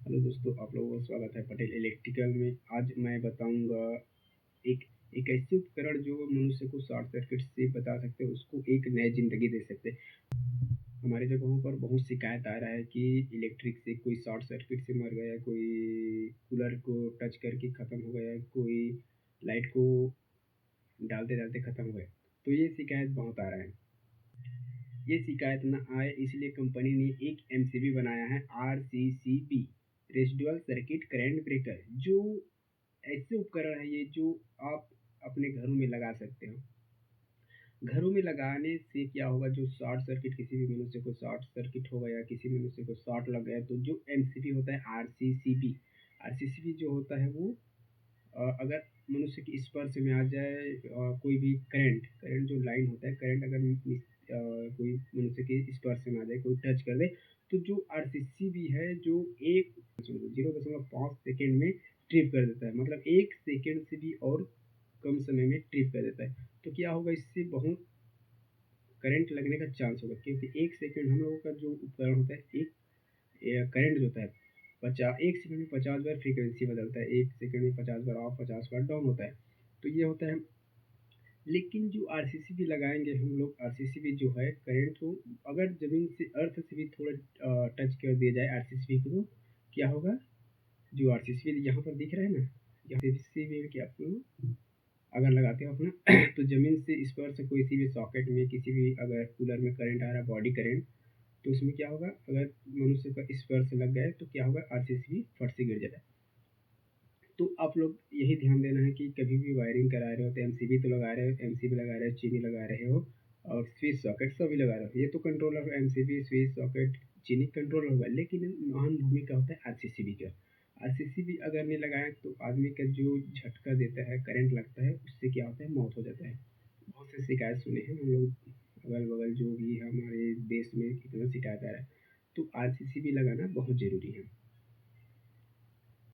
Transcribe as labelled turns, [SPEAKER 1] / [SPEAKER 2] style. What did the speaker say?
[SPEAKER 1] Hello दोस्तों, आप लोगों का स्वागत है पटेल इलेक्ट्रिकल में। आज मैं बताऊंगा एक एक ऐसे उपकरण जो मनुष्य को शॉर्ट सर्किट से बचा सकते हैं, उसको एक नई ज़िंदगी दे सकते हैं। हमारी जगहों पर बहुत शिकायत आ रहा है कि इलेक्ट्रिक से कोई शॉर्ट सर्किट से मर गया, कोई कूलर को टच करके ख़त्म हो गया, कोई लाइट को डालते-डालते ख़त्म हो गया। तो ये शिकायत बहुत आ रहा है। ये शिकायत ना आए इसलिए कंपनी ने एक एमसीबी बनाया है, RCCB, residual circuit current breaker. जो ऐसे उपकरण है ये जो आप अपने घरों में लगा सकते हो। घरों में लगाने से क्या होगा, जो शॉर्ट सर्किट, किसी भी मनुष्य को शॉर्ट सर्किट हो गया, किसी मनुष्य को शॉर्ट लग गया, तो जो एमसीबी होता है, आरसीसीबी, आरसीसीबी जो होता है वो अगर मनुष्य के स्पर्श में आ जाए, कोई भी करंट करंट जो लाइन होता है, करंट अगर कोई मनुष्य के स्पर्श में आ जाए, कोई टच कर दे, तो जो आरसीसी भी है जो 0.5 सेकेंड में ट्रिप कर देता है। मतलब 1 सेकेंड से भी और कम समय में ट्रिप कर देता है। तो क्या होगा, इससे बहुत करंट लगने का चांस होगा, क्योंकि 1 सेकेंड हम लोगों का जो उपकरण होता है, एक करंट जो होता है 1 सेकंड में 50 बार फ्रीक्वेंसी बदलता है, 1 सेकंड में 50 बार अप, 50 बार डाउन होता है। तो ये होता है। लेकिन जो आरसीसीबी लगाएंगे हम लोग, आरसीसीबी जो है करंट को अगर ज़मीन से, अर्थ से भी थोड़ा टच कर दिया जाए आरसीसीबी को, तो क्या होगा, जो आरसीसीबी यहाँ पर दिख रहा है ना, आरसीसीबी के आपको अगर लगाते हो अपना तो ज़मीन से स्पर्श कोई सी भी सॉकेट में, किसी भी अगर कूलर में करंट आ रहा है, बॉडी करंट, तो उसमें क्या होगा, अगर मनुष्य का स्पर्श लग गया तो क्या होगा, आरसीसीबी फट से गिर जाता है। तो आप लोग यही ध्यान देना है कि कभी भी वायरिंग करा रहे हो तो एमसीबी तो लगा रहे हो, एमसीबी लगा रहे हो, चीनी लगा रहे हो, और स्विच सॉकेट सभी लगा रहे हो। ये तो कंट्रोलर, एमसीबी, स्विच सॉकेट, चीनी कंट्रोलर होगा, लेकिन महान भूमिका होता है आरसीसीबी का। आरसीसीबी अगर नहीं लगाए तो आदमी का जो झटका देता है, करंट लगता है, उससे क्या होता है, मौत हो जाता है। बहुत से शिकायत सुने हैं हम लोग, अगल बगल जो भी हमारे देश में कितना शिकायत आ रहा है। तो आरसीसीबी लगाना बहुत ज़रूरी है।